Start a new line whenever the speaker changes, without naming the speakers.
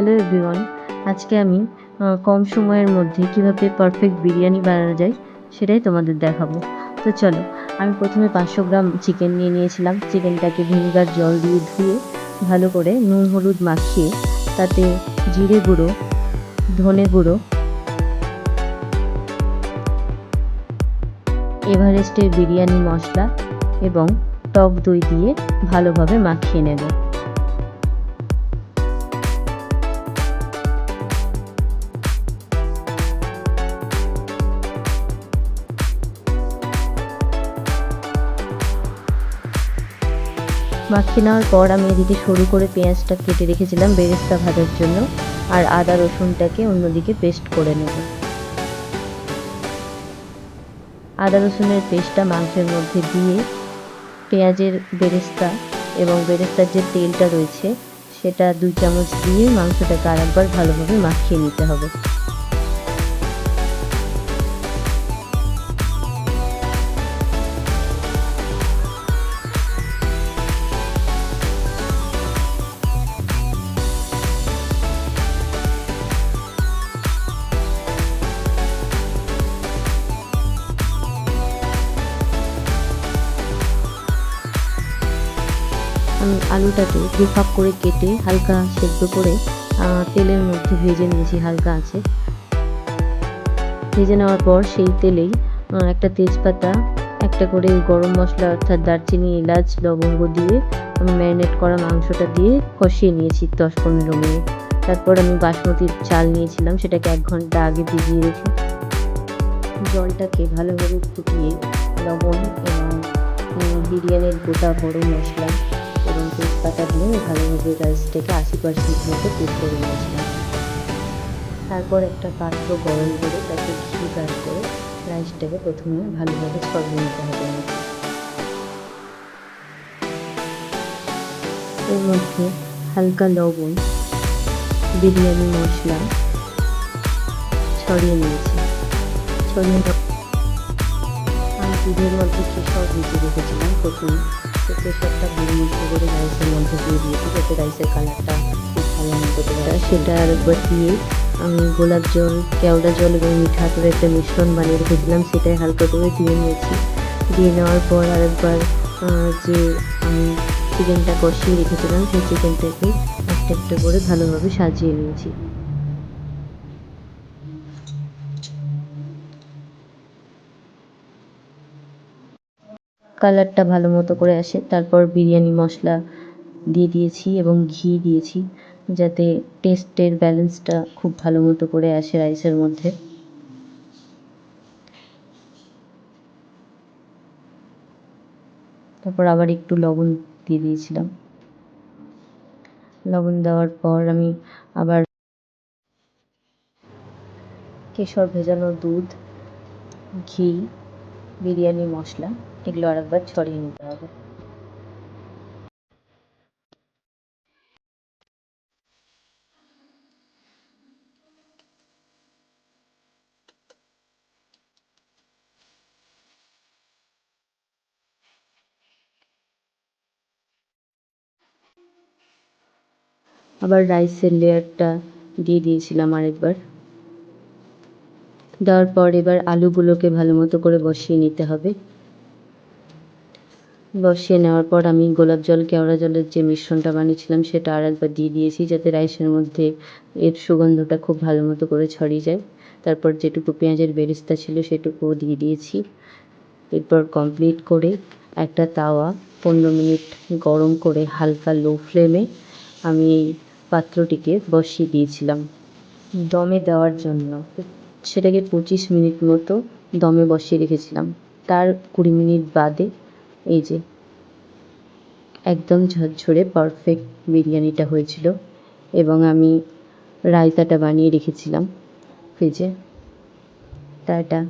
Hello everyone, আজকে আমি কম সময়ের মধ্যে কিভাবে পারফেক্ট বিরিয়ানি বানানো যায় সেটাই তোমাদের দেখাবো। তো চলো, আমি প্রথমে 500 গ্রাম চিকেন নিয়ে নিয়েছিলাম। চিকেনটাকে ভিনেগার জল দিয়ে ধুয়ে ভালো করে নুন হলুদ মাখিয়ে তাতে জিরে গুঁড়ো, ধনে গুঁড়ো, এভারেস্টের বিরিয়ানি মশলা এবং টক দই দিয়ে ভালোভাবে মাখিয়ে নেব। মাখিয়ে নেওয়ার পর আমি এদিকে সরু করে পেঁয়াজটা কেটে রেখেছিলাম বেরেস্তা ভাজার জন্য, আর আদা রসুনটাকে অন্যদিকে পেস্ট করে নেব। আদা রসুনের পেস্টটা মাংসের মধ্যে দিয়ে পেঁয়াজের বেরেস্তা এবং বেরেস্তার যে তেলটা রয়েছে সেটা 2 চামচ দিয়ে মাংসটাকে আরেকবার ভালোভাবে মাখিয়ে নিতে হবে। আমি আলুটাকে দুভাগ করে কেটে হালকা সেদ্ধ করে তেলের মধ্যে ভেজে নিয়েছি হালকা আছে। ভেজে নেওয়ার পর সেই তেলেই একটা তেজপাতা, একটা করে গরম মশলা অর্থাৎ দারচিনি, এলাচ, লবঙ্গ দিয়ে আমি ম্যারিনেট করা মাংসটা দিয়ে কষিয়ে নিয়েছি 10-15 মিনিট। তারপর আমি বাসমতির চাল নিয়েছিলাম, সেটাকে 1 ঘন্টা আগে ভিজিয়ে রেখে জলটাকে ভালোভাবে ফুটিয়ে লবণ এবং বিরিয়ানির গোটা গরম মশলা এবং তেজপাতা দিয়ে ভালোভাবে রাইসটাকে 80% মতো কুক করে নিয়েছিলাম। তারপর একটা পাত্র গরম করে তাতে ঘি ব্রাশ করে রাইসটাকে প্রথমে ভালোভাবে ছড়িয়ে নিতে হবে। এর মধ্যে হালকা লবণ, বিরিয়ানি মশলা ছড়িয়ে নিয়েছি। আমি দুধের মধ্যে কেশর ভিজিয়ে রেখেছিলাম প্রথমে, তো কেশরটা ভালো মতো করে রাইসের মধ্যে দিয়ে দিয়েছি যাতে রাইসের কালারটা খুব ভালো মতো করে আসে। সেটা আরেকবার দিয়ে আমি গোলাপ জল, কেওড়া জল এবং মিঠা আতরের একটা মিশ্রণ বানিয়ে রেখেছিলাম, সেটাই হালকা করে দিয়ে নিয়েছি। দিয়ে নেওয়ার পর আরেকবার যে আমি চিকেনটা কষিয়ে রেখেছিলাম সেই চিকেনটাকে একটা একটা করে ভালোভাবে সাজিয়ে নিয়েছি। কালারটা ভালো মতো করে আসে, তারপর বিরিয়ানি মশলা দিয়ে দিয়েছি এবং ঘি দিয়েছি যাতে টেস্টের ব্যালেন্সটা খুব ভালো মতো করে আসে রাইসের মধ্যে। তারপর আবার একটু লবণ দিয়ে দিয়েছিলাম। লবণ দেওয়ার পর আমি আবার কেশর ভেজানো দুধ, ঘি, বিরিয়ানি মশলা এগুলো আরেকবার ছড়িয়ে নিতে হবে। আবার রাইসের লেয়ারটা দিয়ে দিয়েছিলাম আরেকবার। দেওয়ার পর এবার আলুগুলোকে ভালো মতো করে বসিয়ে নিতে হবে। বসিয়ে নেওয়ার পর আমি গোলাপ জল, কেওড়া জলের যে মিশ্রণটা বানিয়েছিলাম সেটা আরেকবার দিয়ে দিয়েছি যাতে রাইসের মধ্যে এর সুগন্ধটা খুব ভালো মতো করে ছড়িয়ে যায়। তারপর যেটুকু পেঁয়াজের বেরেস্তা ছিল সেটুকুও দিয়ে দিয়েছি। এরপর কমপ্লিট করে একটা তাওয়া 15 মিনিট গরম করে হালকা লো ফ্লেমে আমি এই পাত্রটিকে বসিয়ে দিয়েছিলাম দমে দেওয়ার জন্য। সেটাকে 25 মিনিট মতো দমে বসিয়ে রেখেছিলাম। তার 20 মিনিট বাদে এই যে একদম ঝরঝরে পারফেক্ট বিরিয়ানিটা হয়েছিল এবং আমি রায়তাটা বানিয়ে রেখেছিলাম ফ্রিজে। টাটা।